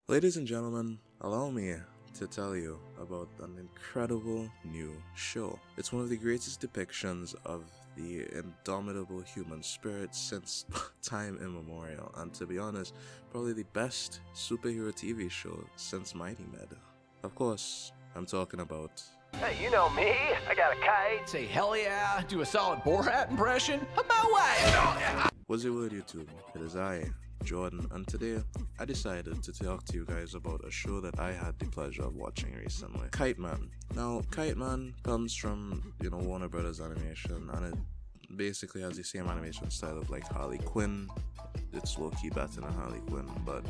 Ladies and gentlemen, allow me to tell you about an incredible new show. It's one of the greatest depictions of the indomitable human spirit since time immemorial, and to be honest, probably the best superhero TV show since Mighty Med. Of course, I'm talking about... Hey, you know me. I got a kite. Say hell yeah. Do a solid Borat impression. I'm my way. What's your word, YouTube? It is I, Jordan, and today I decided to talk to you guys about a show that I had the pleasure of watching recently, Kite Man. Now, Kite Man comes from, Warner Brothers Animation, and it basically has the same animation style of like Harley Quinn. It's low-key better than Harley Quinn, but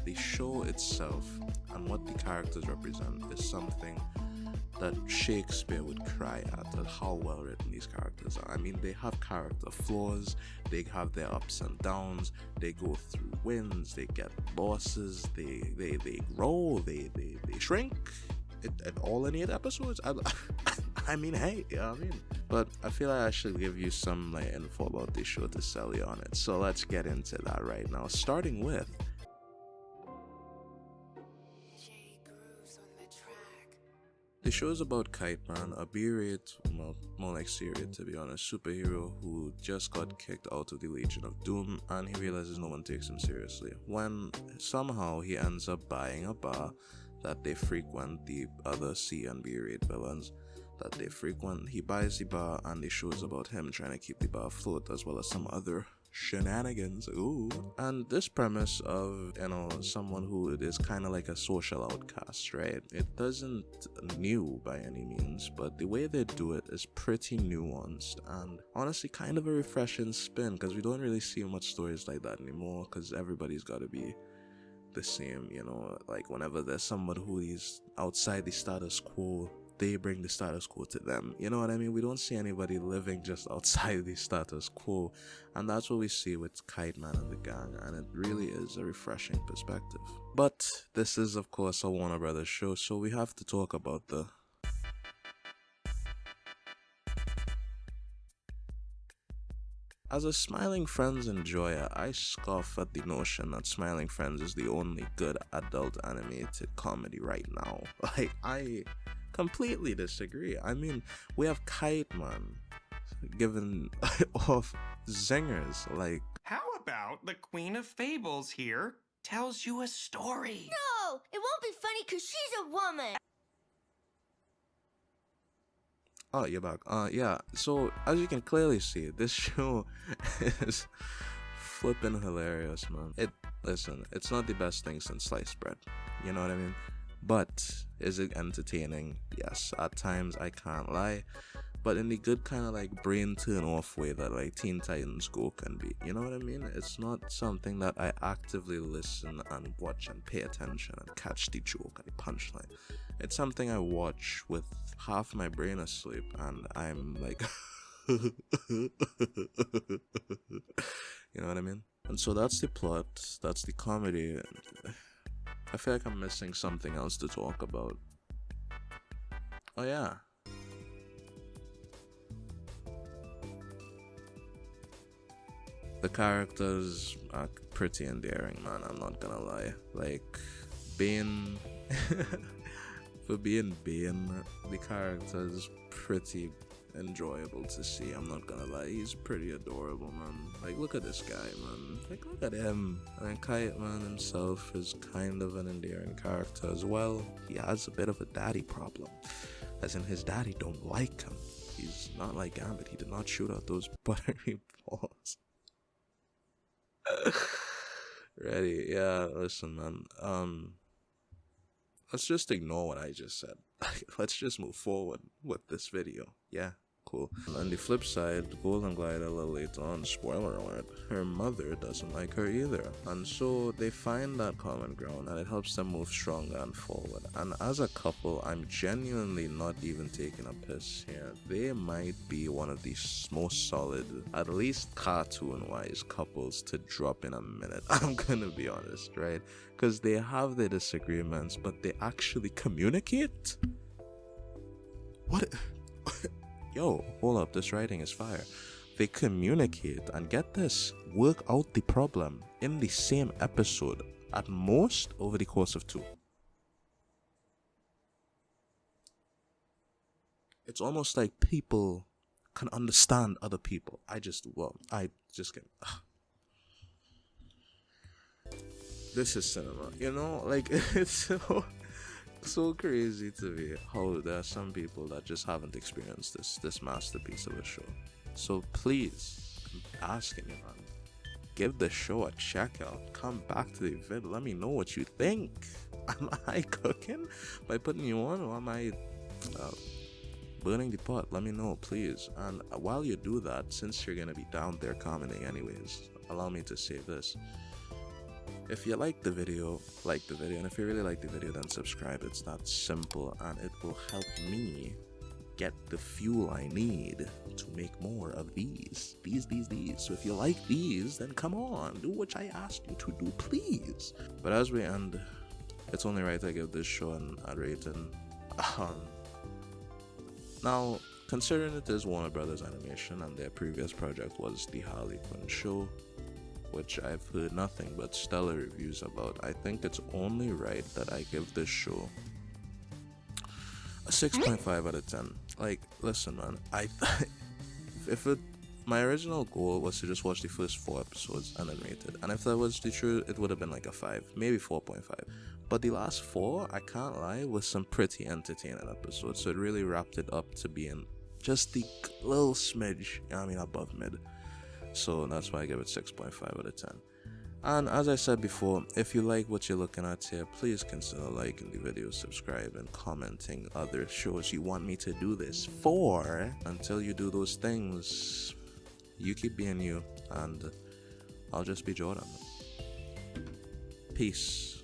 the show itself and what the characters represent is something that Shakespeare would cry at how well written these characters are. I mean, they have character flaws, they have their ups and downs, they go through wins, they get losses, they grow, they shrink. It all in 8 episodes. I mean, hey, you know what I mean? But I feel like I should give you some info about this show to sell you on it. So let's get into that right now. Starting with the show is about Kite Man, a B-rate, well, more like C-rate to be honest, superhero who just got kicked out of the Legion of Doom, and he realizes no one takes him seriously. When somehow he ends up buying a bar that they frequent, the other C and B-rate villains that they frequent. He buys the bar, and the show is about him trying to keep the bar afloat, as well as some other shenanigans. Ooh. And this premise of someone who is kind of like a social outcast, right? It doesn't new by any means, but the way they do it is pretty nuanced and honestly kind of a refreshing spin, because we don't really see much stories like that anymore, because everybody's got to be the same. Like whenever there's someone who is outside the status quo, they bring the status quo to them. You know what I mean? We don't see anybody living just outside the status quo, and that's what we see with Kite Man and the gang, and it really is a refreshing perspective. But this is of course a Warner Brothers show, so we have to talk about the As a Smiling Friends enjoyer, I scoff at the notion that Smiling Friends is the only good adult animated comedy right now. Like, I completely disagree. I mean, we have Kite Man giving off zingers like... How about the Queen of Fables here tells you a story? No, it won't be funny because she's a woman. Oh, you're back. Yeah, so as you can clearly see, this show is flipping hilarious, man. Listen, it's not the best thing since sliced bread. You know what I mean? But is it entertaining? Yes, at times I can't lie. But in the good kind of like brain turn off way that like Teen Titans Go can be. You know what I mean? It's not something that I actively listen and watch and pay attention and catch the joke and the punchline. It's something I watch with half my brain asleep and I'm like... You know what I mean? And so that's the plot, that's the comedy. I feel like I'm missing something else to talk about. Oh yeah. The characters are pretty endearing, man, I'm not gonna lie. Like, Bane... For being Bane, the character is pretty enjoyable to see, I'm not gonna lie. He's pretty adorable, man. Like, look at this guy, man. Like, look at him. And Kite Man himself is kind of an endearing character as well. He has a bit of a daddy problem, as in his daddy don't like him. He's not like Gambit. He did not shoot out those buttery balls. Ready? Yeah, listen, man. Let's just ignore what I just said. Let's just move forward with this video. Yeah, cool. On the flip side, Golden Glider a little later on, spoiler alert, her mother doesn't like her either. And so they find that common ground and it helps them move stronger and forward. And as a couple, I'm genuinely not even taking a piss here. They might be one of the most solid, at least cartoon-wise, couples to drop in a minute. I'm gonna be honest, right? Because they have their disagreements, but they actually communicate? What? Yo, hold up, this writing is fire. They communicate and get this, work out the problem in the same episode. At most, over the course of 2. It's almost like people can understand other people. I just can't. This is cinema, you know? Like, it's so crazy to me how there are some people that just haven't experienced this masterpiece of a show. So please, I'm asking you, man, give the show a check out. Come back to the vid. Let me know what you think. Am I cooking by putting you on, or am I burning the pot? Let me know, please. And while you do that, since you're gonna be down there commenting anyways, allow me to say this. If you like the video, and if you really like the video, then subscribe. It's that simple, and it will help me get the fuel I need to make more of these. So if you like these, then come on, do what I asked you to do, please. But as we end, it's only right I give this show an ad rating. Now, considering it is Warner Brothers Animation and their previous project was The Harley Quinn Show, which I've heard nothing but stellar reviews about, I think it's only right that I give this show a 6.5 out of 10. Like, listen, man, my original goal was to just watch the first 4 episodes and then rate it, and if that was the truth, it would have been like a 5, maybe 4.5. But the last 4, I can't lie, was some pretty entertaining episodes, so it really wrapped it up to being just the little smidge, above mid. So that's why I give it 6.5 out of 10. And as I said before, if you like what you're looking at here, please consider liking the video, subscribing, commenting other shows you want me to do this for. Until you do those things, you keep being you, and I'll just be Jordan. Peace.